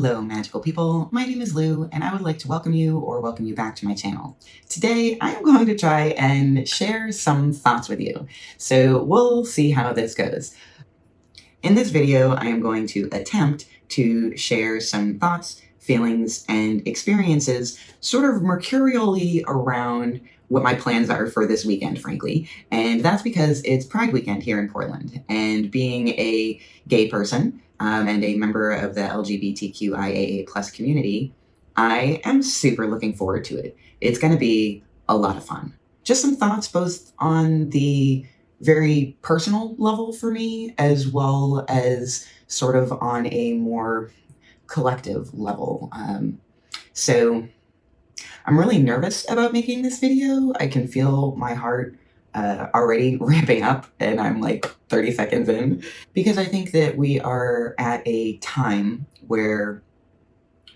Hello, magical people. My name is Lou, and I would like to welcome you back to my channel. Today, I am going to try and share some thoughts with you. So we'll see how this goes. In this video, I am going to attempt to share some thoughts, feelings, and experiences sort of mercurially around what my plans are for this weekend, frankly. And that's because it's Pride Weekend here in Portland. And being a gay person and a member of the LGBTQIAA+ community, I am super looking forward to it. It's going to be a lot of fun. Just some thoughts both on the very personal level for me, as well as sort of on a more collective level. So I'm really nervous about making this video. I can feel my heart already ramping up, and I'm like 30 seconds in, because I think that we are at a time where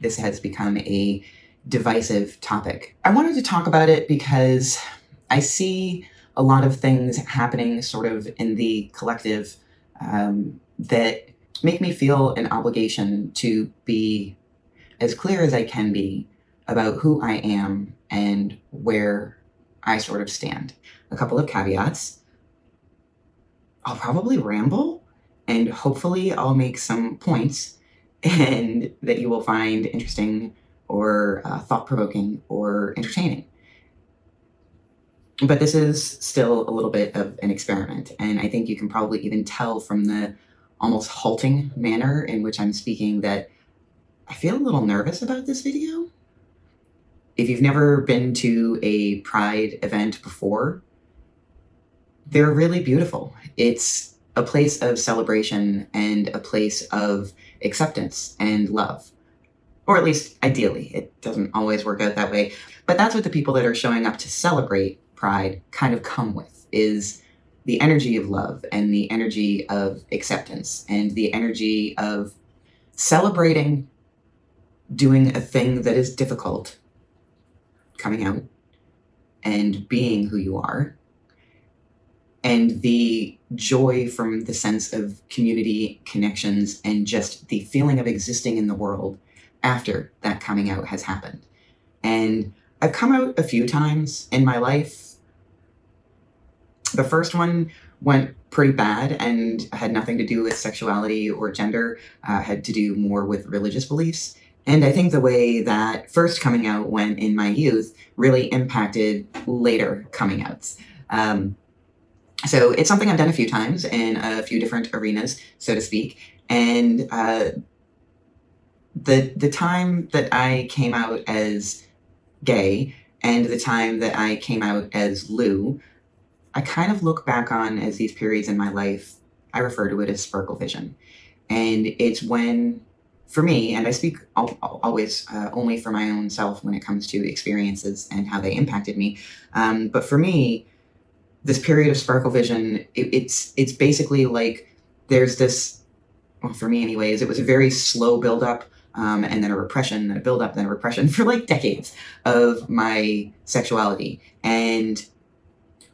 this has become a divisive topic. I wanted to talk about it because I see a lot of things happening sort of in the collective that make me feel an obligation to be as clear as I can be about who I am and where I sort of stand. A couple of caveats. I'll probably ramble, and hopefully I'll make some points and that you will find interesting or thought-provoking or entertaining. But this is still a little bit of an experiment, and I think you can probably even tell from the almost halting manner in which I'm speaking that I feel a little nervous about this video. If you've never been to a Pride event before, they're really beautiful. It's a place of celebration and a place of acceptance and love. Or at least ideally. It doesn't always work out that way. But that's what the people that are showing up to celebrate Pride kind of come with, is the energy of love and the energy of acceptance and the energy of celebrating doing a thing that is difficult, coming out and being who you are, and the joy from the sense of community connections and just the feeling of existing in the world after that coming out has happened. And I've come out a few times in my life. The first one went pretty bad and had nothing to do with sexuality or gender, had to do more with religious beliefs. And I think the way that first coming out went in my youth really impacted later coming outs. So it's something I've done a few times in a few different arenas, so to speak. And the time that I came out as gay and the time that I came out as Lou, I kind of look back on as these periods in my life. I refer to it as sparkle vision. And it's when, for me, and I speak always only for my own self when it comes to experiences and how they impacted me. But for me, this period of sparkle vision, it's basically like there's this, well, for me anyways, it was a very slow buildup, and then a repression, then a buildup, then a repression for like decades of my sexuality. And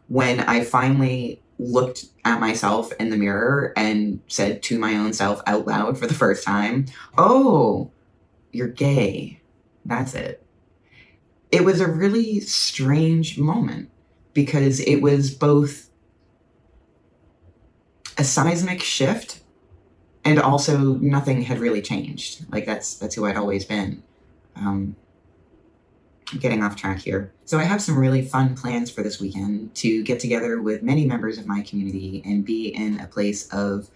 when I finally looked at myself in the mirror and said to my own self out loud for the first time, "Oh, you're gay. That's it." It was a really strange moment because it was both a seismic shift and also nothing had really changed. Like that's who I'd always been. I'm getting off track here. So I have some really fun plans for this weekend to get together with many members of my community and be in a place of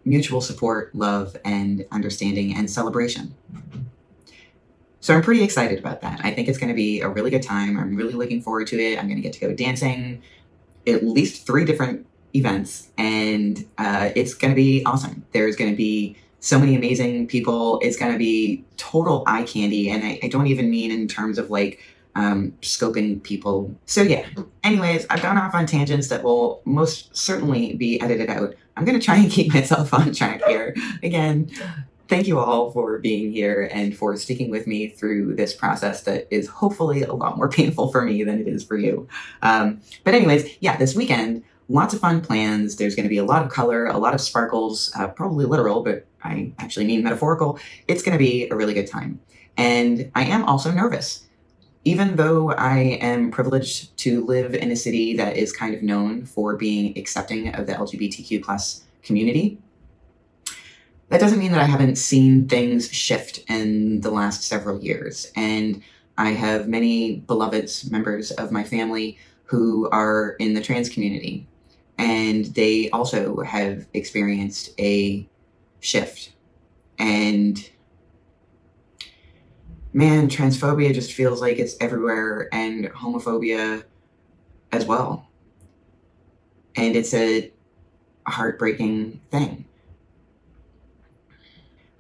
mutual support, love, and understanding and celebration. So I'm pretty excited about that. I think it's going to be a really good time. I'm really looking forward to it. I'm going to get to go dancing at least 3 different events, and it's going to be awesome. There's going to be so many amazing people. It's going to be total eye candy, and I don't even mean in terms of like scoping people. So yeah, anyways, I've gone off on tangents that will most certainly be edited out. I'm going to try and keep myself on track here. Again, thank you all for being here and for sticking with me through this process that is hopefully a lot more painful for me than it is for you. But anyways, yeah, this weekend, lots of fun plans. There's going to be a lot of color, a lot of sparkles, probably literal, but I actually mean metaphorical. It's going to be a really good time. And I am also nervous. Even though I am privileged to live in a city that is kind of known for being accepting of the LGBTQ plus community, that doesn't mean that I haven't seen things shift in the last several years. And I have many beloved members of my family who are in the trans community, and they also have experienced a shift. And man, transphobia just feels like it's everywhere, and homophobia as well. And it's a heartbreaking thing.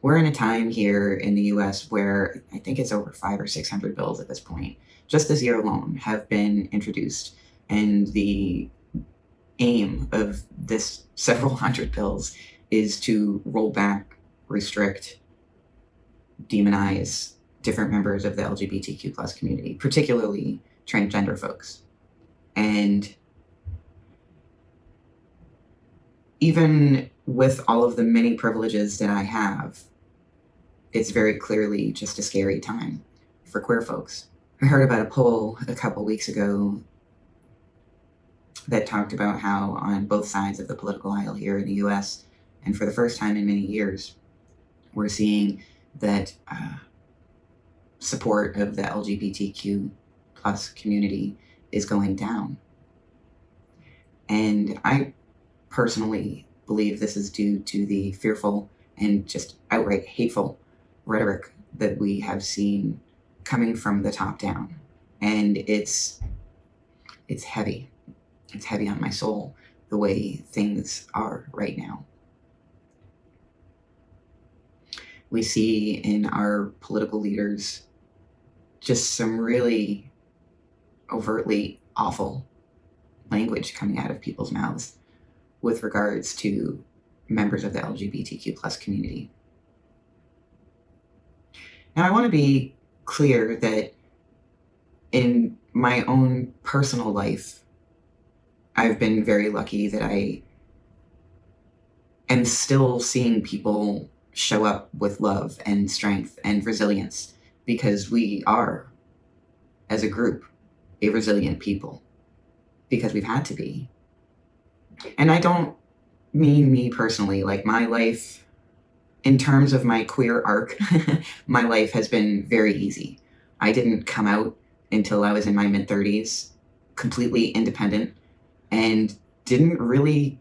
We're in a time here in the US where I think it's over 500 or 600 bills at this point, just this year alone, have been introduced. And the aim of this several hundred bills is to roll back, restrict, demonize different members of the LGBTQ plus community, particularly transgender folks. And even with all of the many privileges that I have, it's very clearly just a scary time for queer folks. I heard about a poll a couple weeks ago that talked about how on both sides of the political aisle here in the US, and for the first time in many years, we're seeing that support of the LGBTQ plus community is going down. And I personally believe this is due to the fearful and just outright hateful rhetoric that we have seen coming from the top down. And it's heavy. It's heavy on my soul, the way things are right now. We see in our political leaders just some really overtly awful language coming out of people's mouths with regards to members of the LGBTQ plus community. Now, I want to be clear that in my own personal life, I've been very lucky that I am still seeing people show up with love and strength and resilience, because we are, as a group, a resilient people, because we've had to be. And I don't mean me personally, like my life, in terms of my queer arc, my life has been very easy. I didn't come out until I was in my mid-30s, completely independent, and didn't really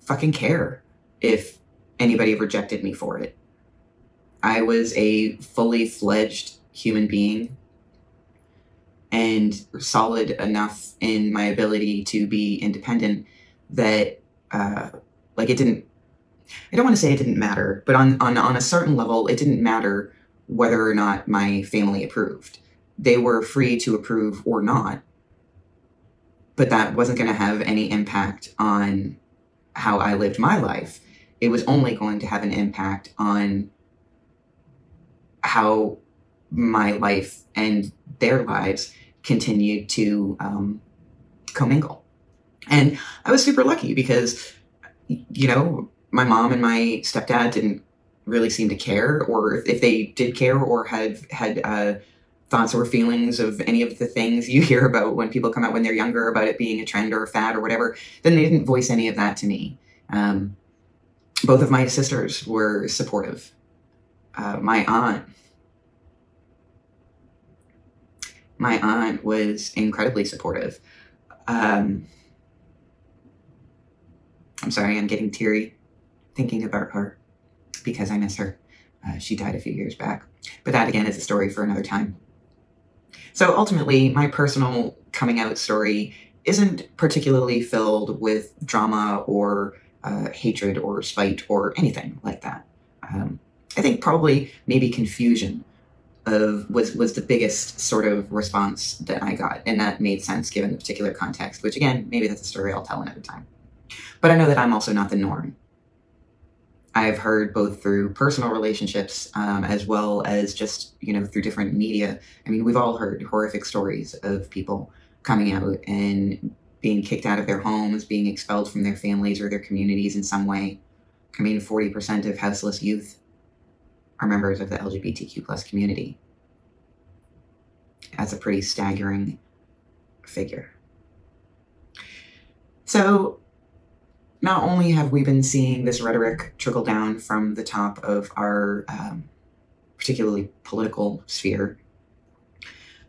fucking care if anybody rejected me for it. I was a fully fledged human being and solid enough in my ability to be independent that, it didn't, I don't want to say it didn't matter, but on a certain level, it didn't matter whether or not my family approved. They were free to approve or not, but that wasn't going to have any impact on how I lived my life. It was only going to have an impact on how my life and their lives continued to commingle. And I was super lucky because, my mom and my stepdad didn't really seem to care, or if they did care or had thoughts or feelings of any of the things you hear about when people come out when they're younger about it being a trend or a fad or whatever, then they didn't voice any of that to me. Both of my sisters were supportive. My aunt was incredibly supportive. I'm sorry, I'm getting teary thinking about her because I miss her. She died a few years back. But that, again, is a story for another time. So ultimately, my personal coming out story isn't particularly filled with drama or hatred or spite or anything like that. I think probably maybe confusion was the biggest sort of response that I got, and that made sense given the particular context, which again, maybe that's a story I'll tell another time. But I know that I'm also not the norm. I've heard both through personal relationships as well as just, through different media. I mean, we've all heard horrific stories of people coming out and being kicked out of their homes, being expelled from their families or their communities in some way. I mean, 40% of houseless youth are members of the LGBTQ plus community. That's a pretty staggering figure. So not only have we been seeing this rhetoric trickle down from the top of our particularly political sphere,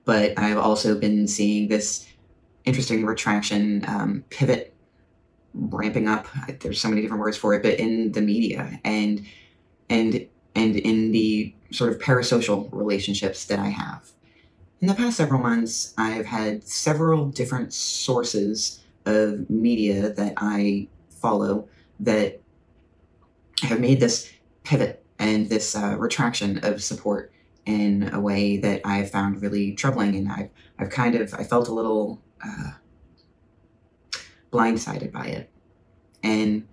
but I've also been seeing this interesting retraction pivot ramping up. There's so many different words for it, but in the media and in the sort of parasocial relationships that I have. In the past several months, I've had several different sources of media that I follow that have made this pivot and this retraction of support in a way that I found really troubling, and I felt a little blindsided by it. And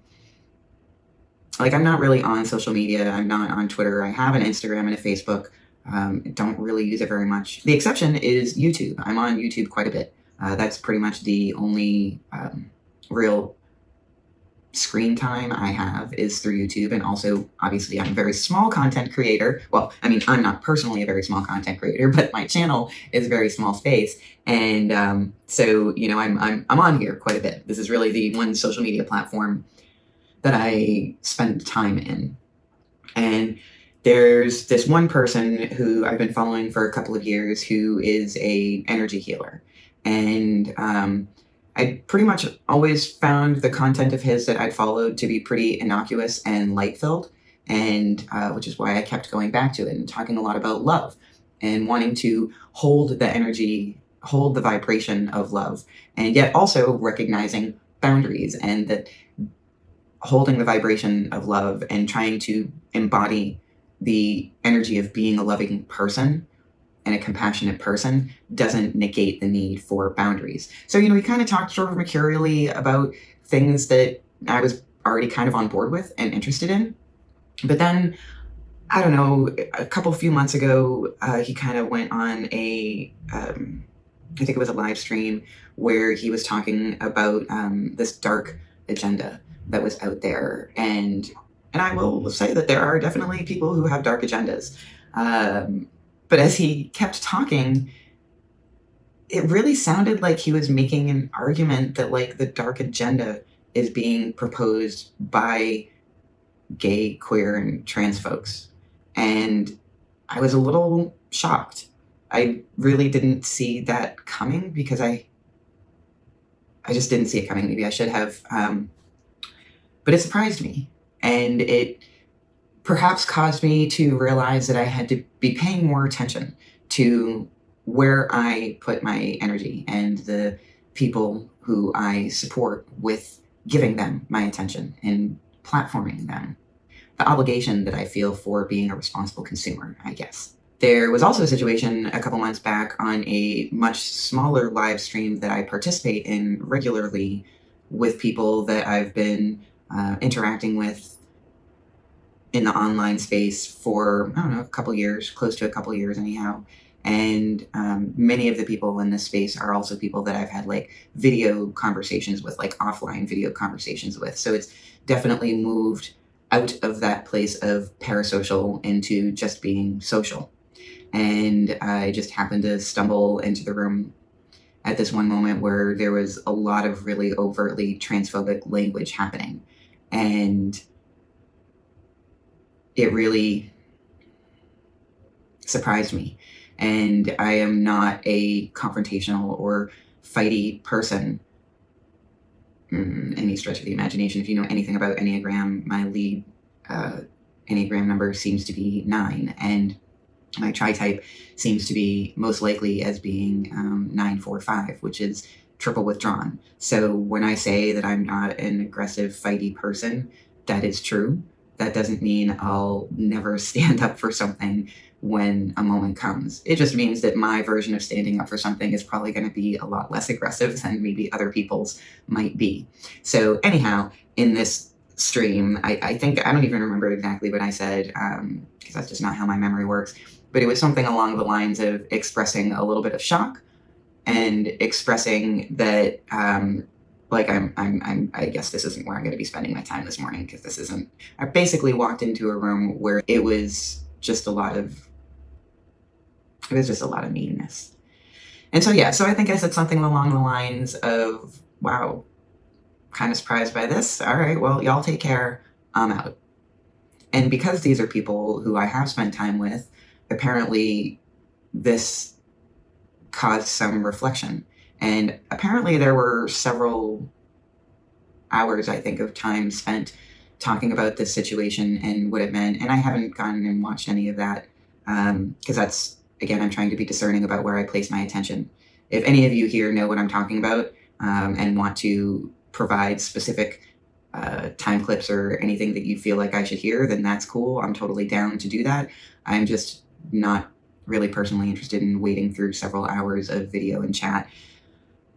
like, I'm not really on social media. I'm not on Twitter. I have an Instagram and a Facebook. Don't really use it very much. The exception is YouTube. I'm on YouTube quite a bit. That's pretty much the only real screen time I have is through YouTube. And also, obviously, I'm a very small content creator. Well, I mean, I'm not personally a very small content creator, but my channel is a very small space. And so, you know, I'm on here quite a bit. This is really the one social media platform that I spend time in. And there's this one person who I've been following for a couple of years who is a energy healer. And I pretty much always found the content of his that I'd followed to be pretty innocuous and light-filled, and which is why I kept going back to it and talking a lot about love and wanting to hold the energy, hold the vibration of love, and yet also recognizing boundaries, and that holding the vibration of love and trying to embody the energy of being a loving person and a compassionate person doesn't negate the need for boundaries. So, you know, we kind of talked sort of mercurially about things that I was already kind of on board with and interested in. But then, I don't know, a few months ago, he kind of went on I think it was a live stream where he was talking about this dark agenda that was out there. And I will say that there are definitely people who have dark agendas. But as he kept talking, it really sounded like he was making an argument that, like, the dark agenda is being proposed by gay, queer, and trans folks. And I was a little shocked. I really didn't see that coming because I just didn't see it coming. Maybe I should have. But it surprised me. And it perhaps caused me to realize that I had to be paying more attention to where I put my energy and the people who I support with giving them my attention and platforming them. The obligation that I feel for being a responsible consumer, I guess. There was also a situation a couple months back on a much smaller live stream that I participate in regularly with people that I've been interacting with in the online space for, I don't know, a couple years, close to a couple years anyhow. And many of the people in this space are also people that I've had like video conversations with, like offline video conversations with. So it's definitely moved out of that place of parasocial into just being social. And I just happened to stumble into the room at this one moment where there was a lot of really overtly transphobic language happening. And it really surprised me. And I am not a confrontational or fighty person in any stretch of the imagination. If you know anything about Enneagram, my lead Enneagram number seems to be 9. And my tri-type seems to be most likely as being 945, which is triple withdrawn. So when I say that I'm not an aggressive, fighty person, that is true. That doesn't mean I'll never stand up for something when a moment comes. It just means that my version of standing up for something is probably going to be a lot less aggressive than maybe other people's might be. So anyhow, in this stream, I think, I don't even remember exactly what I said, because that's just not how my memory works, but it was something along the lines of expressing a little bit of shock and expressing that, like I guess this isn't where I'm going to be spending my time this morning, because this isn't, I basically walked into a room where it was just a lot of meanness. And so, yeah, so I think I said something along the lines of, wow, kind of surprised by this. All right, well, y'all take care. I'm out. And because these are people who I have spent time with, apparently this caused some reflection. And apparently there were several hours, I think, of time spent talking about this situation and what it meant. And I haven't gone and watched any of that, because that's, again, I'm trying to be discerning about where I place my attention. If any of you here know what I'm talking about, and want to provide specific time clips or anything that you feel like I should hear, then that's cool. I'm totally down to do that. I'm just not really personally interested in wading through several hours of video and chat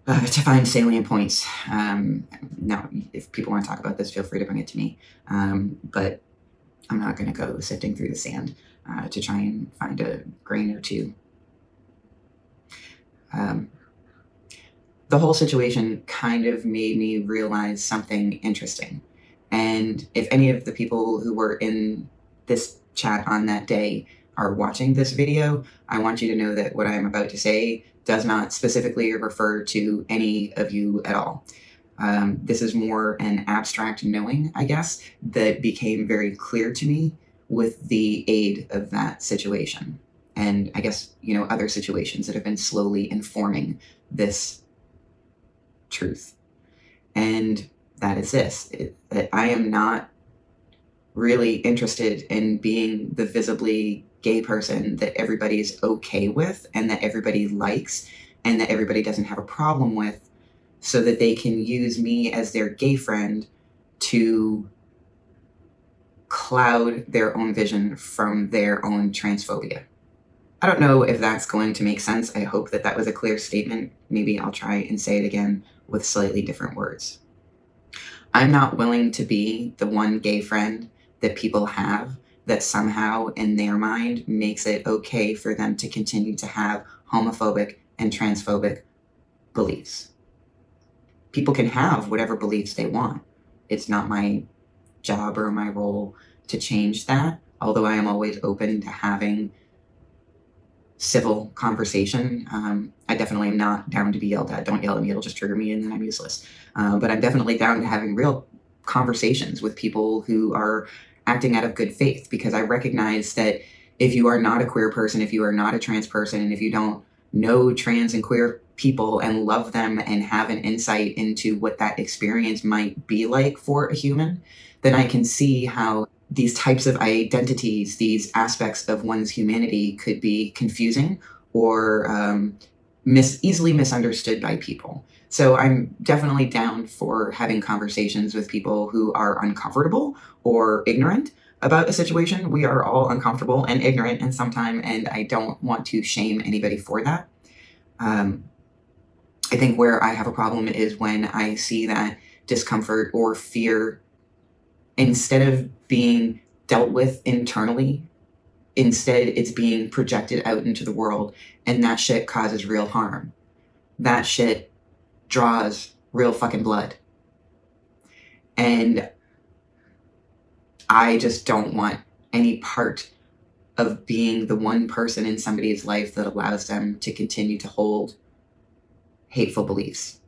to find salient points. Now, if people want to talk about this, feel free to bring it to me. But I'm not going to go sifting through the sand to try and find a grain or two. The whole situation kind of made me realize something interesting. And if any of the people who were in this chat on that day are watching this video, I want you to know that what I'm about to say does not specifically refer to any of you at all. This is more an abstract knowing, I guess, that became very clear to me with the aid of that situation. And I guess, other situations that have been slowly informing this truth. And that is this, that I am not really interested in being the visibly gay person that everybody's okay with and that everybody likes and that everybody doesn't have a problem with, so that they can use me as their gay friend to cloud their own vision from their own transphobia. I don't know if that's going to make sense. I hope that that was a clear statement. Maybe I'll try and say it again with slightly different words. I'm not willing to be the one gay friend that people have that somehow in their mind makes it okay for them to continue to have homophobic and transphobic beliefs. People can have whatever beliefs they want. It's not my job or my role to change that, although I am always open to having civil conversation. I definitely am not down to be yelled at. Don't yell at me, it'll just trigger me and then I'm useless. But I'm definitely down to having real conversations with people who are acting out of good faith, because I recognize that if you are not a queer person, if you are not a trans person, and if you don't know trans and queer people and love them and have an insight into what that experience might be like for a human, then I can see how these types of identities, these aspects of one's humanity, could be confusing or easily misunderstood by people. So I'm definitely down for having conversations with people who are uncomfortable or ignorant about a situation. We are all uncomfortable and ignorant in some time, and I don't want to shame anybody for that. I think where I have a problem is when I see that discomfort or fear, instead of being dealt with internally, instead it's being projected out into the world, and that shit causes real harm. That shit draws real fucking blood. And I just don't want any part of being the one person in somebody's life that allows them to continue to hold hateful beliefs.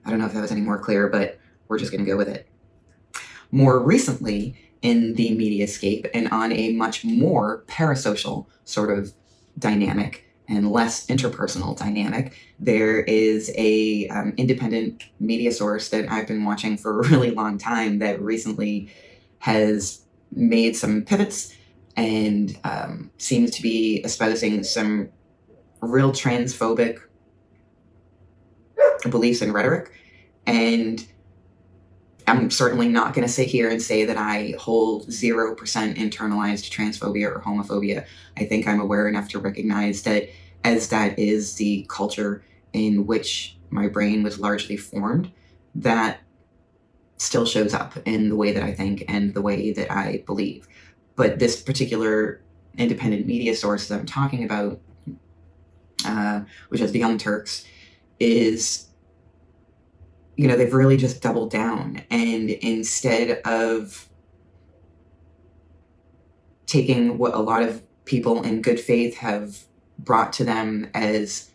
I don't know if that was any more clear, but we're just going to go with it. More recently, in the mediascape and on a much more parasocial sort of dynamic and less interpersonal dynamic, there is a independent media source that I've been watching for a really long time that recently has made some pivots and seems to be espousing some real transphobic beliefs and rhetoric. And I'm certainly not going to sit here and say that I hold 0% internalized transphobia or homophobia. I think I'm aware enough to recognize that, as that is the culture in which my brain was largely formed, that still shows up in the way that I think and the way that I believe. But this particular independent media source that I'm talking about which is the Young Turks, is, they've really just doubled down. And instead of taking what a lot of people in good faith have brought to them as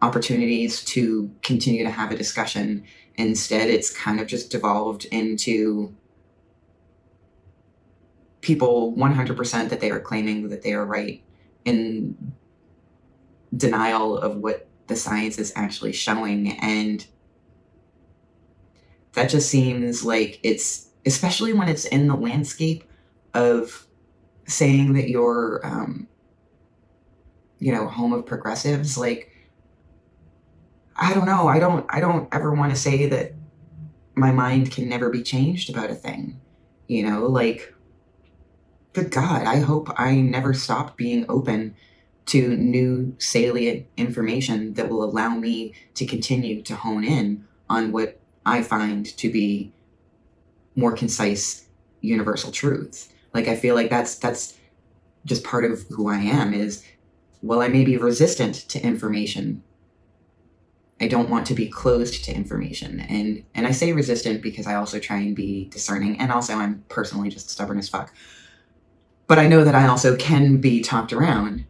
opportunities to continue to have a discussion, instead it's kind of just devolved into people 100% that they are claiming that they are right, in denial of what the science is actually showing. And that just seems like it's, especially when it's in the landscape of saying that you're, home of progressives. Like, I don't know. I don't ever want to say that my mind can never be changed about a thing. Like, good God, I hope I never stop being open to new salient information that will allow me to continue to hone in on what I find to be more concise, universal truth. Like, I feel like that's just part of who I am is, while I may be resistant to information, I don't want to be closed to information. And I say resistant because I also try and be discerning. And also I'm personally just stubborn as fuck. But I know that I also can be talked around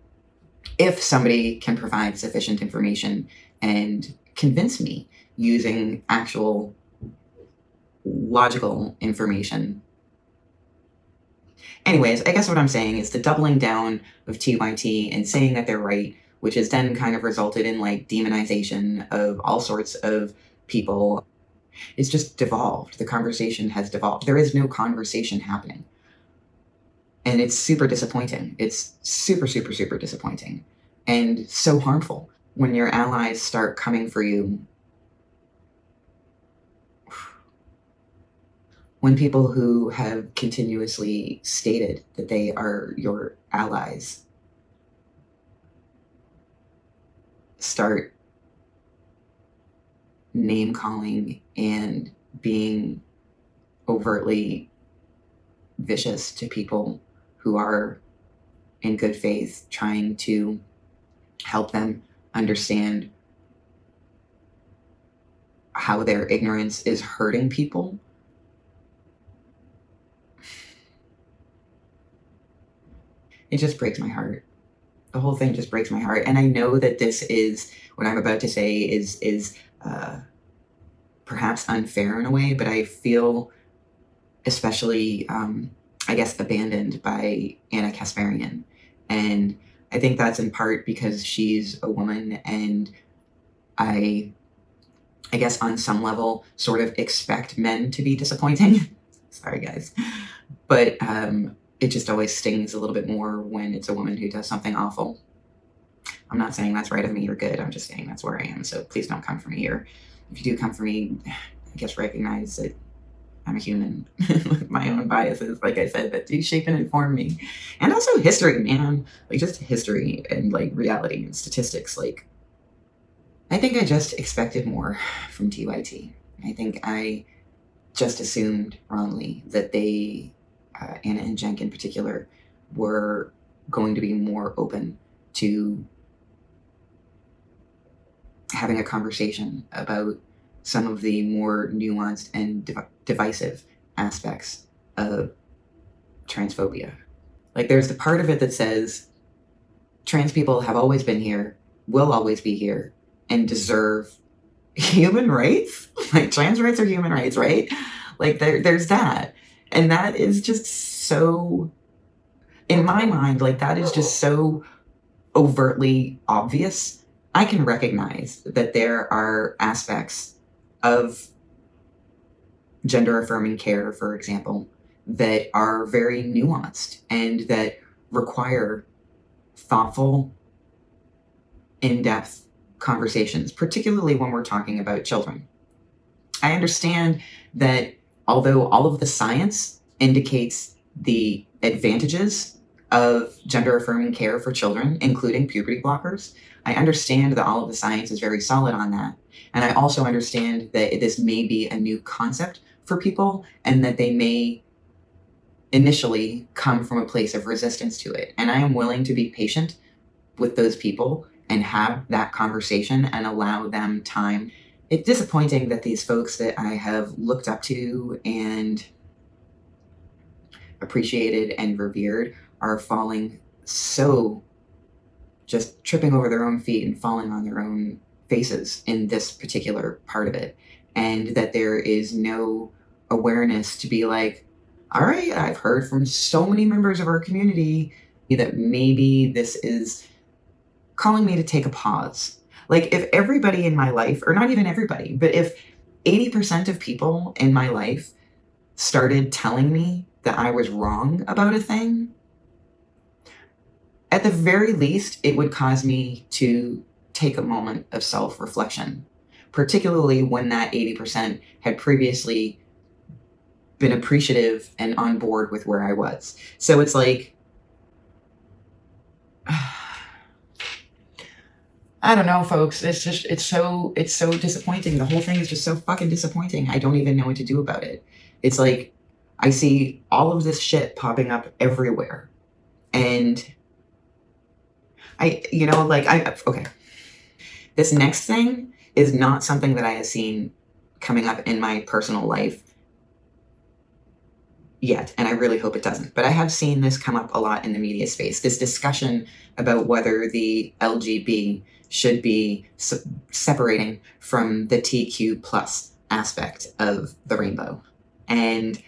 if somebody can provide sufficient information and convince me using actual logical information. Anyways, I guess what I'm saying is the doubling down of TYT and saying that they're right, which has then kind of resulted in like demonization of all sorts of people. It's just devolved. The conversation has devolved. There is no conversation happening. And it's super disappointing. It's super, super, super disappointing. And so harmful when your allies start coming for you. When people who have continuously stated that they are your allies start name calling and being overtly vicious to people who are in good faith trying to help them understand how their ignorance is hurting people. It just breaks my heart. The whole thing just breaks my heart. And I know that this is, what I'm about to say is perhaps unfair in a way, but I feel especially, I guess, abandoned by Anna Kasparian. And I think that's in part because she's a woman, and I guess on some level sort of expect men to be disappointing. Sorry, guys. But it just always stings a little bit more when it's a woman who does something awful. I'm not saying that's right of me or good. I'm just saying that's where I am. So please don't come for me. Or if you do come for me, I guess recognize that I'm a human with my own biases, like I said, that do shape and inform me. And also history, man. Like, just history and like reality and statistics. Like, I think I just expected more from TYT. I think I just assumed wrongly that they, Anna and Cenk in particular, were going to be more open to having a conversation about some of the more nuanced and divisive aspects of transphobia. Like, there's the part of it that says trans people have always been here, will always be here, and deserve human rights. Like, trans rights are human rights, right? Like, there's that. And that is just so, in my mind, like, that is just so overtly obvious. I can recognize that there are aspects of gender affirming care, for example, that are very nuanced and that require thoughtful, in-depth conversations, particularly when we're talking about children. I understand that although all of the science indicates the advantages of gender affirming care for children, including puberty blockers, I understand that all of the science is very solid on that. And I also understand that this may be a new concept for people and that they may initially come from a place of resistance to it. And I am willing to be patient with those people and have that conversation and allow them time. It's disappointing that these folks that I have looked up to and appreciated and revered are falling so, just tripping over their own feet and falling on their own faces in this particular part of it. And that there is no awareness to be like, all right, I've heard from so many members of our community that maybe this is calling me to take a pause. Like, if everybody in my life, or not even everybody, but if 80% of people in my life started telling me that I was wrong about a thing, at the very least, it would cause me to take a moment of self-reflection, particularly when that 80% had previously been appreciative and on board with where I was. So it's like, I don't know, folks. It's so disappointing. The whole thing is just so fucking disappointing. I don't even know what to do about it. It's like, I see all of this shit popping up everywhere. And okay. This next thing is not something that I have seen coming up in my personal life yet, and I really hope it doesn't. But I have seen this come up a lot in the media space, this discussion about whether the LGB should be separating from the TQ plus aspect of the rainbow. And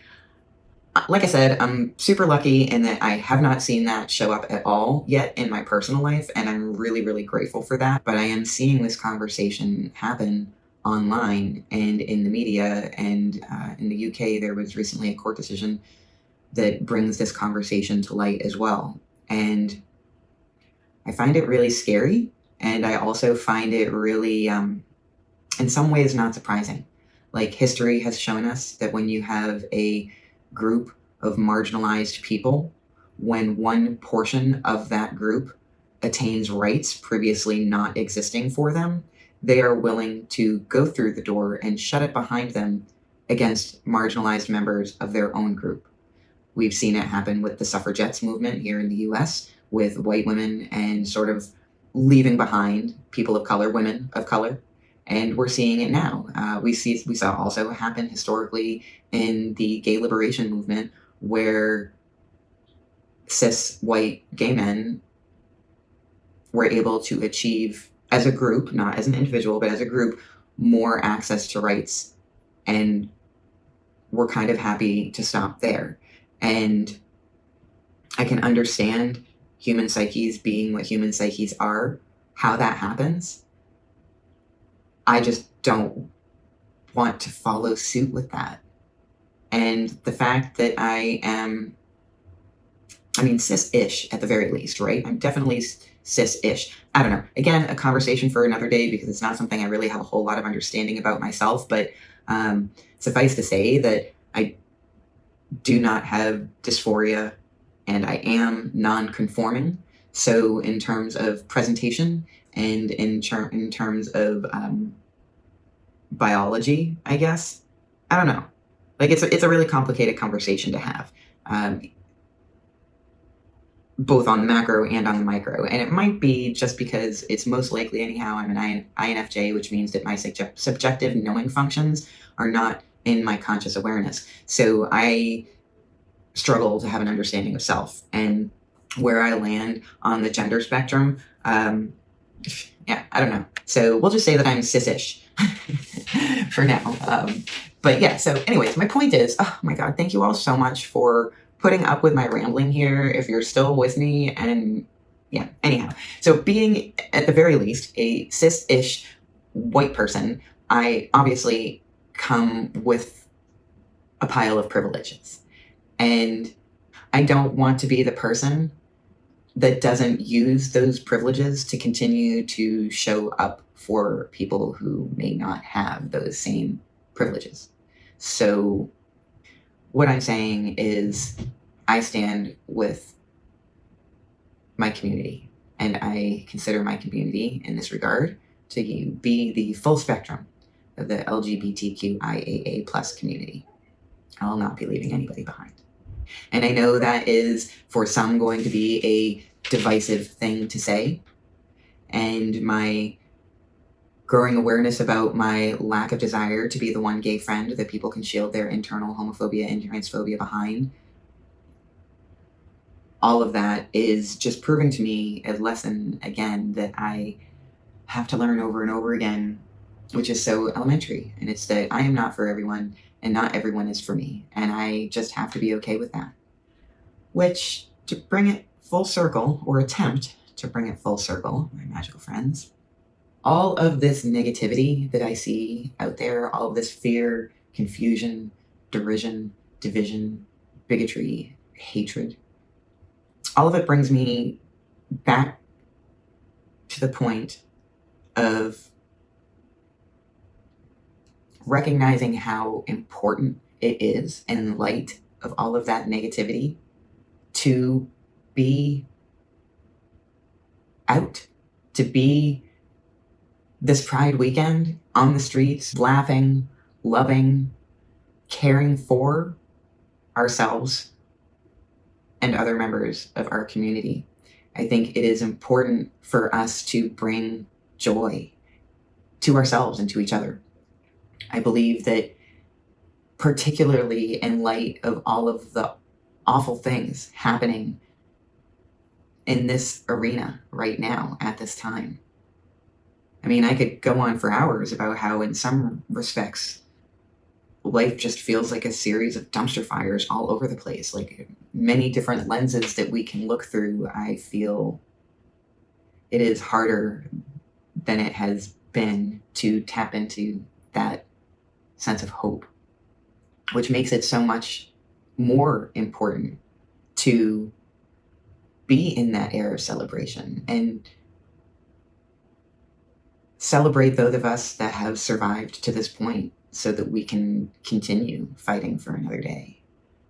like I said, I'm super lucky in that I have not seen that show up at all yet in my personal life, and I'm really, really grateful for that. But I am seeing this conversation happen online and in the media, and in the UK, there was recently a court decision that brings this conversation to light as well. And I find it really scary, and I also find it really, in some ways, not surprising. Like, history has shown us that when you have a group of marginalized people, when one portion of that group attains rights previously not existing for them, they are willing to go through the door and shut it behind them against marginalized members of their own group. We've seen it happen with the suffragettes movement here in the US, with white women and sort of leaving behind people of color, women of color. And we're seeing it now. We saw also happen historically in the gay liberation movement, where cis white gay men were able to achieve, as a group, not as an individual, but as a group, more access to rights. And we're kind of happy to stop there. And I can understand human psyches being what human psyches are, how that happens. I just don't want to follow suit with that. And the fact that I am, cis-ish at the very least, right? I'm definitely cis-ish. I don't know. Again, a conversation for another day, because it's not something I really have a whole lot of understanding about myself. But suffice to say that I do not have dysphoria, and I am non-conforming. So in terms of presentation and in terms of biology, I guess, I don't know. Like, it's a really complicated conversation to have, both on the macro and on the micro. And it might be just because it's most likely, anyhow, I'm an INFJ, which means that my subjective knowing functions are not in my conscious awareness. So I struggle to have an understanding of self and where I land on the gender spectrum. Yeah, I don't know. So we'll just say that I'm cis-ish for now. But yeah, so anyways, my point is, oh my God, thank you all so much for putting up with my rambling here, if you're still with me. And yeah, anyhow, so being at the very least a cis-ish white person, I obviously come with a pile of privileges. And I don't want to be the person that doesn't use those privileges to continue to show up for people who may not have those same privileges. So what I'm saying is, I stand with my community, and I consider my community in this regard to be the full spectrum of the LGBTQIAA plus community. I'll not be leaving anybody behind. And I know that is, for some, going to be a divisive thing to say. and my growing awareness about my lack of desire to be the one gay friend that people can shield their internal homophobia and transphobia behind. All of that is just proving to me a lesson again that I have to learn over and over again, which is so elementary. And it's that I am not for everyone and not everyone is for me. And I just have to be okay with that. Which, to bring it full circle, or attempt to bring it full circle, my magical friends, all of this negativity that I see out there, all of this fear, confusion, derision, division, bigotry, hatred, all of it brings me back to the point of recognizing how important it is in light of all of that negativity to be out, to be this Pride weekend on the streets, laughing, loving, caring for ourselves and other members of our community. I think it is important for us to bring joy to ourselves and to each other. I believe that particularly in light of all of the awful things happening in this arena right now at this time. I mean, I could go on for hours about how in some respects, life just feels like a series of dumpster fires all over the place, like many different lenses that we can look through. I feel it is harder than it has been to tap into that sense of hope, which makes it so much more important to be in that air of celebration and celebrate those of us that have survived to this point so that we can continue fighting for another day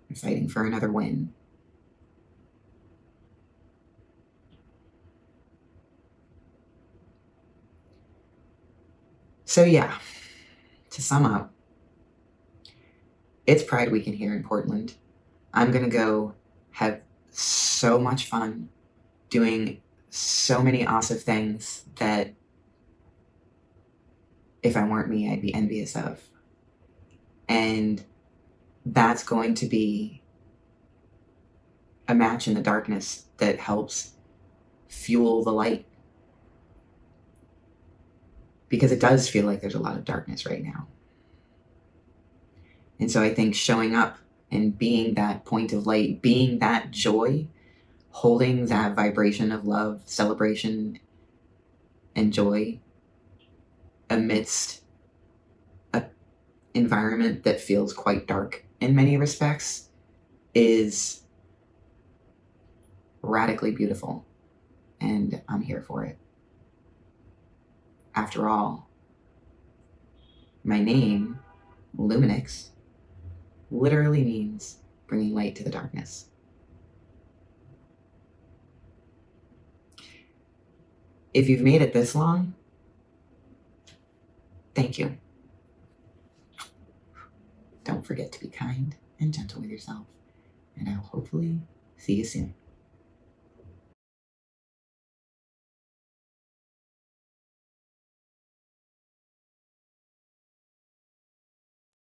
and fighting for another win. So yeah, to sum up, it's Pride Weekend here in Portland. I'm going to go have so much fun doing so many awesome things that if I weren't me, I'd be envious of. And that's going to be a match in the darkness that helps fuel the light. Because it does feel like there's a lot of darkness right now. And so I think showing up and being that point of light, being that joy, holding that vibration of love, celebration, and joy amidst an environment that feels quite dark in many respects is radically beautiful. And I'm here for it. After all, my name, Luminix, literally means bringing light to the darkness. If you've made it this long, thank you. Don't forget to be kind and gentle with yourself, and I'll hopefully see you soon.